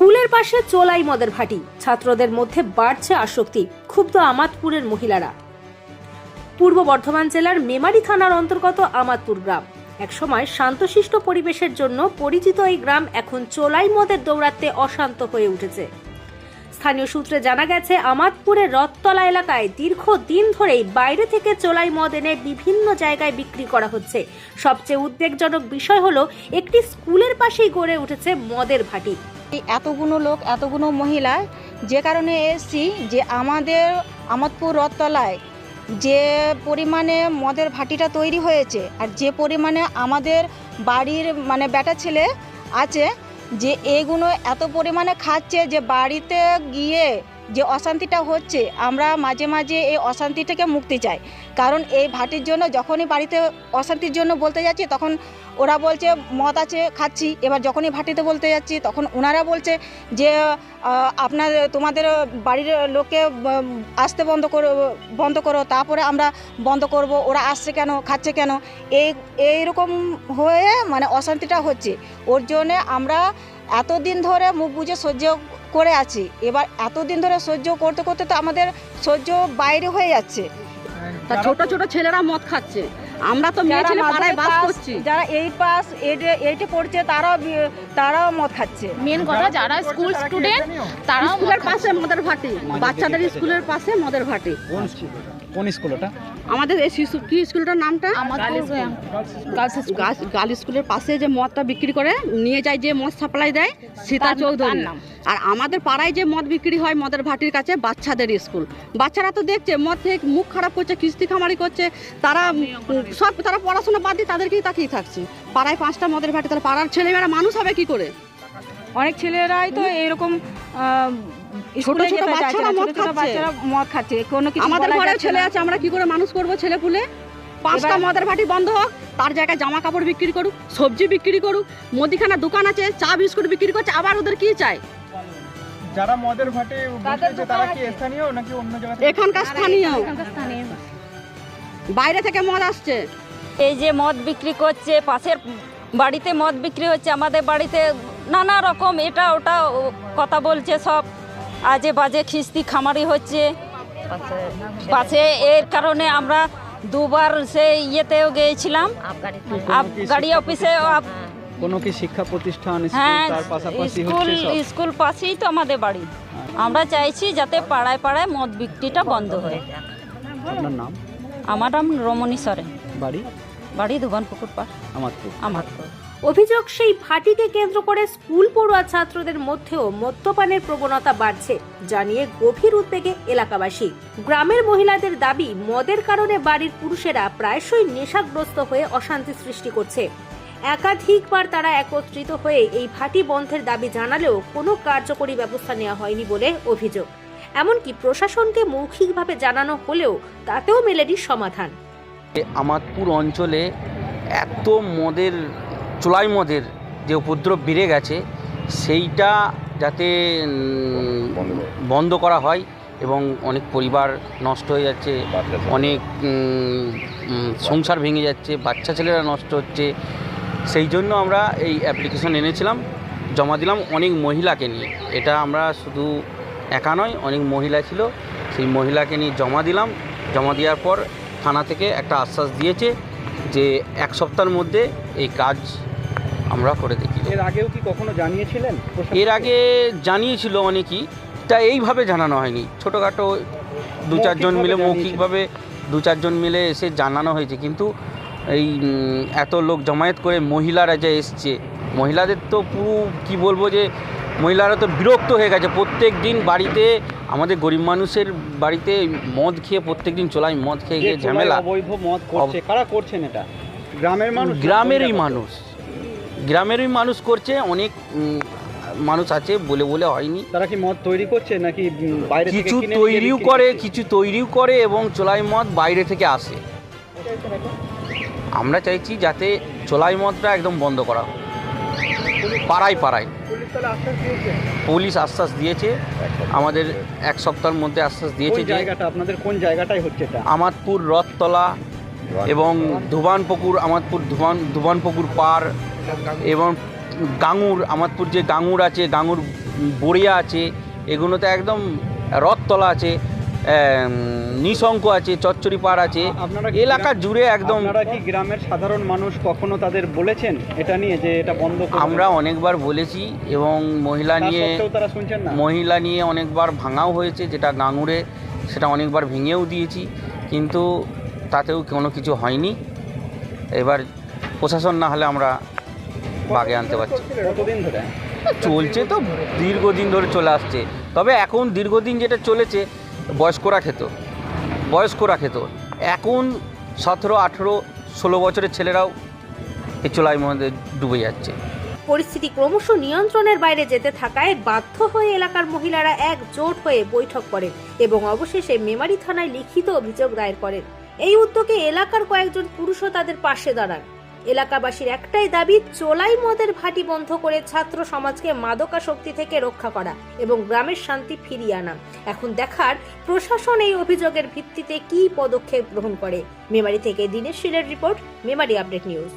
স্কুলের পাশে চোলাই মদের ভাটি, ছাত্রদের মধ্যে বাড়ছে আসক্তি, ক্ষুব্ধ আমাদপুরের মহিলারা। পূর্ব বর্ধমান জেলার মেমারি থানার অন্তর্গত আমাদপুর গ্রাম একসময় শান্তশিষ্ট পরিবেশের জন্য পরিচিত এই গ্রাম এখন চোলাই মদের দৌরাত্মে অশান্ত হয়ে উঠেছে। স্থানীয় সূত্রে জানা গেছে, আমাদপুরের রথতলা এলাকায় দীর্ঘদিন ধরেই বাইরে থেকে চোলাই মদ এনে বিভিন্ন জায়গায় বিক্রি করা হচ্ছে। সবচেয়ে উদ্বেগজনক বিষয় হলো, একটি স্কুলের পাশেই গড়ে উঠেছে মদের ভাটি। এতগুলো লোক, এতগুলো মহিলা, যে কারণে এসেছি যে আমাদের আমাদপুর রথতলায় যে পরিমাণে মদের ভাটিটা তৈরি হয়েছে আর যে পরিমাণে আমাদের বাড়ির বেটা ছেলে আছে, যে এগুলো এত পরিমাণে খাচ্ছে যে বাড়িতে গিয়ে যে অশান্তিটা হচ্ছে, আমরা মাঝে মাঝে এই অশান্তি থেকে মুক্তি চাই। কারণ এই ভাটির জন্য যখনই বাড়িতে অশান্তির জন্য বলতে যাচ্ছি, তখন ওরা বলছে মদ আছে খাচ্ছি। এবার যখনই ভাটিতে বলতে যাচ্ছি, তখন ওনারা বলছে যে তোমাদের বাড়ির লোককে আসতে বন্ধ করো, তারপরে আমরা বন্ধ করব। ওরা আসছে কেন, খাচ্ছে কেন, এইরকম হয়ে অশান্তিটা হচ্ছে। ওর জন্যে আমরা এতদিন ধরে মুখ বুজে সহ্য করে আছি। এবার এতদিন ধরে সহ্য করতে করতে তো আমাদের সহ্য বাইরে হয়ে যাচ্ছে। তা ছোট ছোট ছেলেরা মদ খাচ্ছে, আমরা তো মেয়ে ছেলে পাড়ায় বাস করছি। যারা 8 পাস 8 পড়ছে তারাও মদ খাচ্ছে। মেন কথা, যারা স্কুল স্টুডেন্ট তারা স্কুলের পাশে মদের ভাটি, বাচ্চাদের স্কুলের পাশে মদের ভাটি। কোন স্কুল ওটা? আমাদের এই শিশু কি স্কুলটার নামটা গার্লস স্কুলের পাশে যে মদটা বিক্রি করে নিয়ে যায়, যে মদ সাপ্লাই দেয়, সীতা চৌধুরী নাম। আর আমাদের পাড়ায় যে মদ বিক্রি হয় মদের ভাটির কাছে, বাচ্চাদের স্কুল, বাচ্চারা তো দেখছে মদ থেকে মুখ খারাপ করছে, কিস্তি খামারি করছে, তারা পড়াশোনা বাদ দিয়ে তাদেরকেই তাকিয়ে থাকছে। পাড়ায় 5টা মদের ভাটি, তারা পাড়ার ছেলেমেয়েরা মানুষ হবে কি করে? অনেক ছেলেরাই তো এরকম ছোট ছোট বাচ্চারা মদ খাচ্ছে। কোনো কিছু আমাদের ঘরে ছেলে আছে, আমরা কি করে মানুষ করবো ছেলে পুলে? 5টা মদের ভাটি বন্ধ হোক, তার জায়গায় জামা কাপড় বিক্রি করুক, সবজি বিক্রি করুক, মুদিখানা দোকান আছে, চা বিস্কুট বিক্রি করছে। আবার ওদের কি চাই? যারা মদের ভাটে বসেছে তারা কি স্থানীয় নাকি অন্য জায়গা থেকে? এখানকার স্থানীয়, বাইরে থেকে মদ আসছে। এই যে মদ বিক্রি করছে, পাশের বাড়িতে মদ বিক্রি হচ্ছে, আমাদের বাড়িতে নানা রকম এটা ওটা কথা বলছে, সব আজে বাজে খিস্তি খামারি হচ্ছে পাশে। এর কারণে আমরা দুবার সে ইয়েতেও গিয়েছিলাম, গাড়ি অফিসে। কোনো কি শিক্ষা প্রতিষ্ঠান হ্যাঁ, তার পাশাপাশি হচ্ছে সব? স্কুল পাশেই তো আমাদের বাড়ি। আমরা চাইছি যাতে পাড়ায় পাড়ায় মদ বিক্রিটা বন্ধ হয়। আপনার নাম? আমার নাম রমণী সরেন, বাড়ি দুবানপুকুর পাড়, আমাদপুর। অভিযোগ, সেই ভাটিকে কেন্দ্র করে স্কুল পড়ুয়া ছাত্রদের মধ্যেও মদ্যপানের প্রবণতা বাড়ছে, জানিয়ে গভীর উদ্বেগে এলাকাবাসী। গ্রামের মহিলাদের দাবি, মদের কারণে বাড়ির পুরুষেরা প্রায়শই নেশাগ্রস্ত হয়ে অশান্তি সৃষ্টি করছে। একাধিকবার তারা একত্রিত হয়ে এই ভাটি বন্ধের দাবি জানালেও কোনো কার্যকরী ব্যবস্থা নেওয়া হয়নি বলে অভিযোগ। এমনকি প্রশাসনকে মৌখিকভাবে জানানো হলেও তাতেও মেলেনি সমাধান। আমাদপুর অঞ্চলে এত চোলাই মদের যে উপদ্রব বেড়ে গেছে, সেইটা যাতে বন্ধ করা হয়, এবং অনেক পরিবার নষ্ট হয়ে যাচ্ছে, অনেক সংসার ভেঙে যাচ্ছে, বাচ্চা ছেলেরা নষ্ট হচ্ছে। সেই জন্য আমরা এই অ্যাপ্লিকেশন এনেছিলাম, জমা দিলাম অনেক মহিলাকে নিয়ে। এটা আমরা শুধু একা নয়, অনেক মহিলা ছিল, সেই মহিলাকে নিয়ে জমা দিলাম। জমা দেওয়ার পর থানা থেকে একটা আশ্বাস দিয়েছে যে 1 সপ্তাহের মধ্যে এই কাজ আমরা করে দেখি। এর আগেও কি কখনো জানিয়েছিলেন? এর আগে জানিয়েছিল অনেকেই, তা এইভাবে জানানো হয়নি। ছোটোখাটো 2-4 জন মিলে, মৌখিকভাবে 2-4 জন মিলে এসে জানানো হয়েছে। কিন্তু এই এত লোক জমায়েত করে মহিলারা যে এসছে, মহিলাদের তো পুরো কী বলবো, যে মহিলারা তো বিরক্ত হয়ে গেছে। প্রত্যেক দিন বাড়িতে, আমাদের গরিব মানুষের বাড়িতে মদ খেয়ে, প্রত্যেক দিন চোলাই মদ খেয়ে গিয়ে ঝামেলা। অবৈধ মদ করছে, কারা করছেন এটা? গ্রামের মানুষ? গ্রামেরই মানুষ করছে। অনেক মানুষ আছে, বলে হয়নি। তারা কি মদ তৈরি করছে নাকি বাইরে থেকে কিছু তৈরিও করে এবং চোলাই মদ বাইরে থেকে আসে। আমরা চাইছি যাতে চোলাই মদটা একদম বন্ধ করা হয় পাড়ায় পাড়ায়। পুলিশ আশ্বাস দিয়েছে আমাদের, 1 সপ্তাহের মধ্যে আশ্বাস দিয়েছে। যে আপনাদের কোন জায়গাটায় হচ্ছে এটা? আমাদপুর রথতলা এবং ধুবানপুকুর, আমাদপুর ধুবানপুকুর পাড় এবং গাঙুর, আমাদপুর যে গাঙুর আছে, গাঙুর বড়িয়া আছে, এগুলোতে একদম রথতলা আছে, নিশঙ্ক আছে, চচ্চড়ি পাড় আছে, আপনারা এলাকা জুড়ে একদম। আপনারা কি গ্রামের সাধারণ মানুষ কখনো তাদের বলেছেন এটা নিয়ে যে এটা বন্ধ করুন? আমরা অনেকবার বলেছি এবং মহিলা তা নিয়ে সত্ত্বেও তারা শুনছেন না। মহিলা নিয়ে অনেকবার ভাঙাও হয়েছে, যেটা গাঙুরে সেটা অনেকবার ভেঙেও দিয়েছি, কিন্তু তাতেও কোনো কিছু হয়নি। এবার প্রশাসন না হলে আমরা বাগে আনতে পারছি। কতদিন ধরে? চলছে তো দীর্ঘদিন ধরে চলে আসছে, তবে এখন দীর্ঘদিন যেটা চলেছে বয়স্করা খেত, এখন 17, 18, 16 বছরের ছেলেরাও এই চোলাই মধ্যে ডুবে যাচ্ছে। পরিস্থিতি ক্রমশ নিয়ন্ত্রণের বাইরে যেতে থাকায় বাধ্য হয়ে এলাকার মহিলারা একজোট হয়ে বৈঠক করেন এবং অবশেষে মেমারি থানায় লিখিত অভিযোগ দায়ের করেন। এই উদ্যোগে এলাকার কয়েকজন পুরুষও তাদের পাশে দাঁড়ান। এলাকাবাসীর একটাই দাবি, চোলাই মদের ভাটি বন্ধ করে ছাত্র সমাজকে মাদকাসক্তি থেকে রক্ষা করা এবং গ্রামের শান্তি ফিরিয়ে আনা। এখন দেখার প্রশাসন এই অভিযোগের ভিত্তিতে কী পদক্ষেপ গ্রহণ করে। মেমারি থেকে দীনেশ শীলের রিপোর্ট, মেমারি আপডেট নিউজ।